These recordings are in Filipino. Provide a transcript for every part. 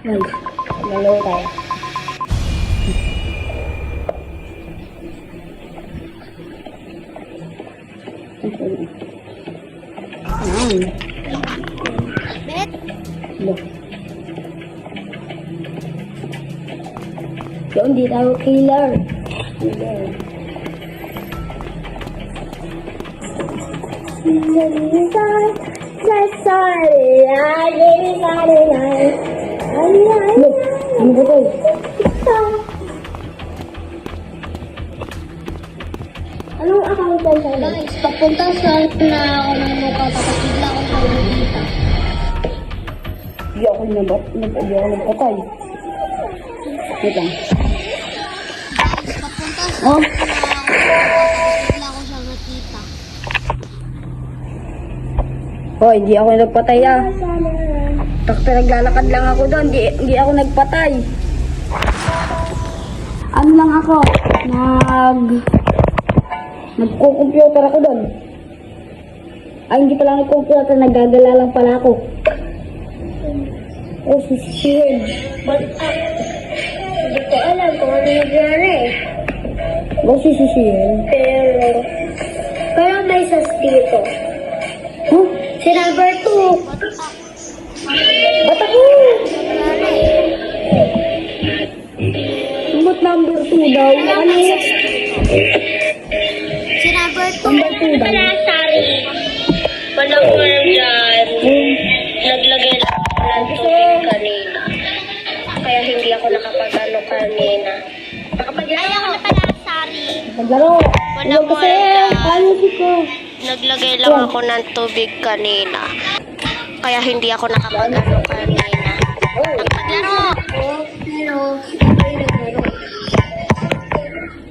Ay, lalaw tayo. Ayan. Bet. Look. So, hindi tayo killer. Look, ano ba ito? Anong account yan sa'yo? Guys, papunta sa na ako ng mukha tapos bigla ako sa nakikita. Hindi ako nagpatay. Wait lang. Guys, papunta sa Oh, na ako bigla ako siya nakita. oh, hindi ako nagpatay ah. Takto naglalakad lang ako doon, hindi ako nagpatay. Ano lang ako, nagko-computer ako doon. Ay, hindi pala nagko-computer, naggagala lang pala ako. Oh, sisihin. Hindi ko alam kung ano nangyari. Oh, sisihin. Pero may sas dito. Huh? Si number 2. Ba't ako? Ba't number 2 daw? Ano? Si number 2. Number 2 daw? Walang ko alam dyan. Naglagay lang ako ng tubig kanina. Kaya hindi ako nakapag-ano kanina. Ay, ako na pala, sorry. Maglaro. Wala Huwag ko kasi, alam. ayusin ko. Naglagay lang ako ng tubig kanina. Kaya hindi ako nakapag-ano kanina. Maglaro. Hello.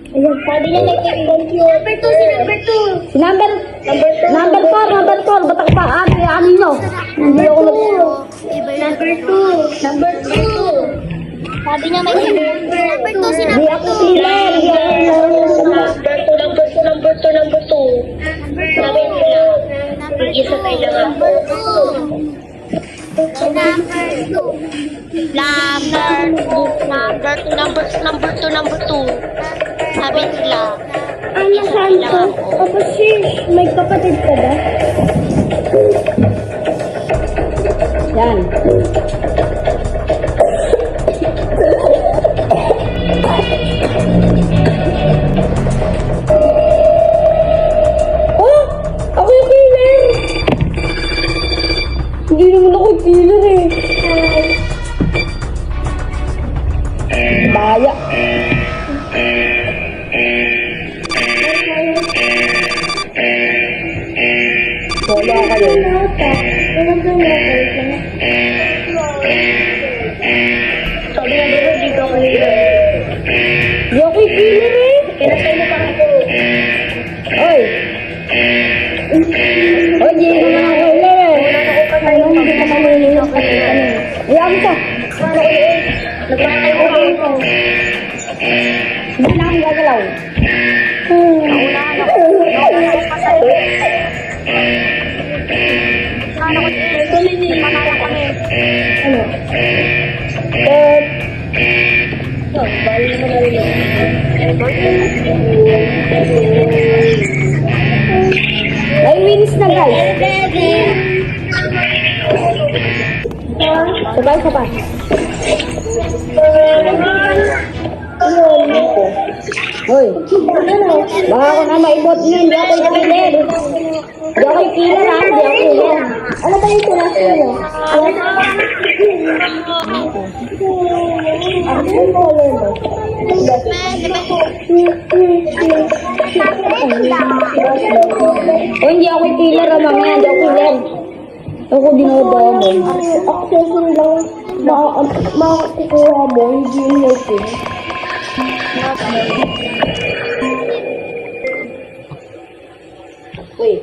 Ayun, Sabi niya nag-computer. Number 2, si number 2. si number 4, ba't ako pa? Ano nyo? Hindi ako Number 2. Number 2. Sabi niya may number 2 si Hindi number ako killer. Number 2. Sabi nila, isa tayo lang ako. Number 2. Sabi nila, Ano saan ko? Tapos may kapatid ka ba? Yan. Oh! Ako yung killer! Hindi naman ako yung killer eh. Baya. Wala kayo. sabi nga dito, dito ako nila. Hindi ako yung killer eh. Pinasay mo pa ako. Oy! Oy, di naman ako killer eh. Ano, hindi ka pa malilinis ka rin. Ayaw mo siya. Nagpapatay ko ako. Hindi na akong gagalaw. Naunahan ako. Naunahan ako patay. Panala kami. Ano? Bali mo na rin. 9 minutes na guys. Sabay. Hoy, baka ako na maibot nyo, hindi ako yung killer. Hindi ako yung killer ha, hindi ako killer. Ano ba yung tulas nyo? O hindi ako yung killer ha, mamaya, hindi ako killer. Ako dinodamo. Accessory lang, makakukuha mo, hindi yung natin. Wait.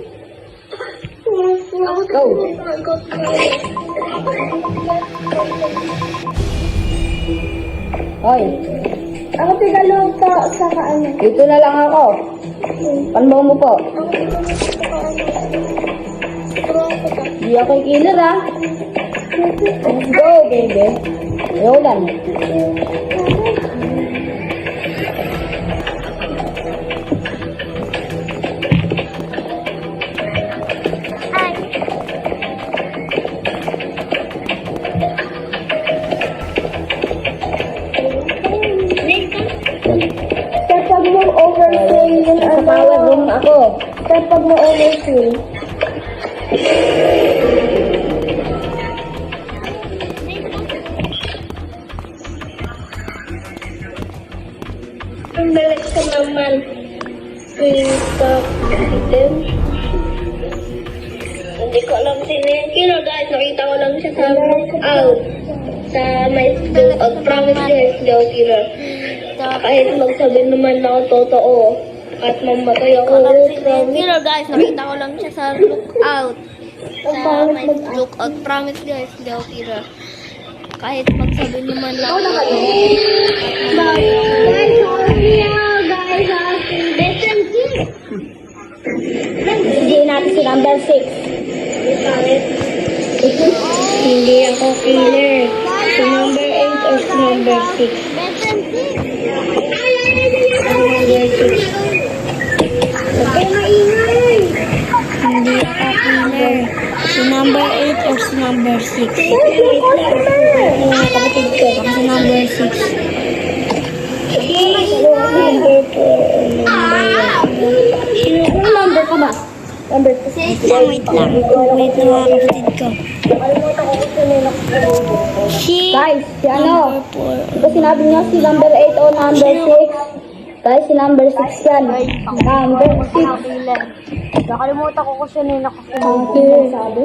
Go. Hoy. Ako tigalog po sa kaano. Dito na lang ako. Panbaw mo po. Hindi ako yung killer ha. Let's go, baby. Yolan. Kapag mo overfill yung Sa power room ako. kapag mo overfill, Ang balik ko naman sa item. Hindi ko alam sino yung kilo guys. Nakita ko lang siya sa out. Sa may school of promise guys. Daw kilo. Kahit magsabi naman ako totoo. At mamatay ako. Hello guys, nakita ko lang siya sa lookout. Sa may lookout. Promise guys, hindi ako kira. Kahit magsabi naman lang ako. Hindi natin si number 6. Hindi ako killer. Si number 8 or si number 6. Number 6. Hindi ako killer. Si number 8 or si number 6. Yung mga kapatid ko. Si number 6. Number 4 or number 1. Ano number ka ba? Number 6. Wait lang. Wait lang mga kapatid ko. Si Guys, si ano? number 4. Ito sinabi niya si number 8 o number 6. Guys, si number 6 yan. Number 6. Nakalimutan ko kung sino yung Okay. Sabi?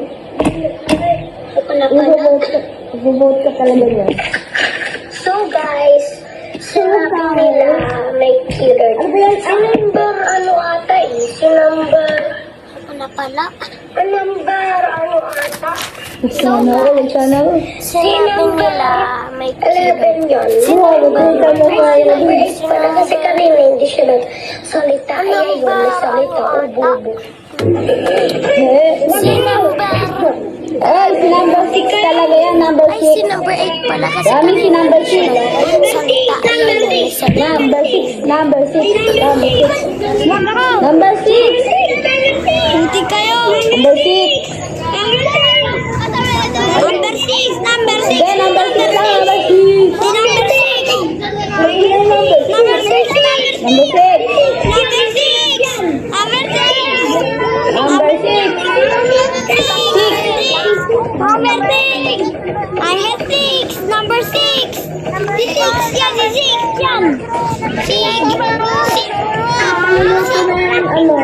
Ibubote ka talaga niya. So guys, sinabi nila may killer. Ano ba yan? Si number ano ata eh? Si number... pala. Number ano ata? Sana ako, sana ako. Sinabi nila may 11 yun. Wow, nagpunta mo Ay, kayo. number 8 pala kasi kanina hindi siya nagsalita. Kaya yun, may salita o bubo. Si number Ay, si number 6 talaga yan, number 6. si number 8 pala kasi Dami si number 6. salita ayun may salita. Number 6, number 6, number 6. Number 6. Hindi kayo. Number 6. Number 6, number 6. Hindi, number 6 lang, number 6. Si number 6. Number 6, Number 6. number 6. Number 6. Number 6. Number 6. Number 6. Number 6. Si 6 yan, si 6 yan. Si Ano?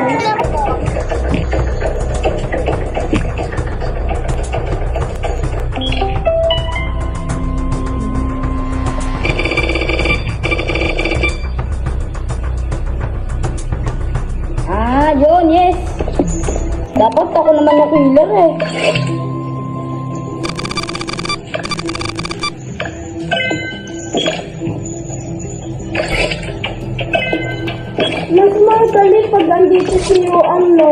Ah, yun, yes. Dapat ako naman yung killer eh. Mas madali pag andito si ano.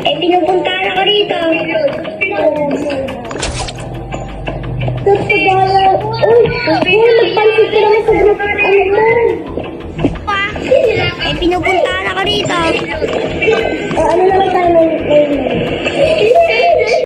Eh, pinupuntahan ako rito. Tapos pagkala, uy, nagpansit ka naman sa group. Ano mo? Eh, pinupuntahan ako rito. Ano na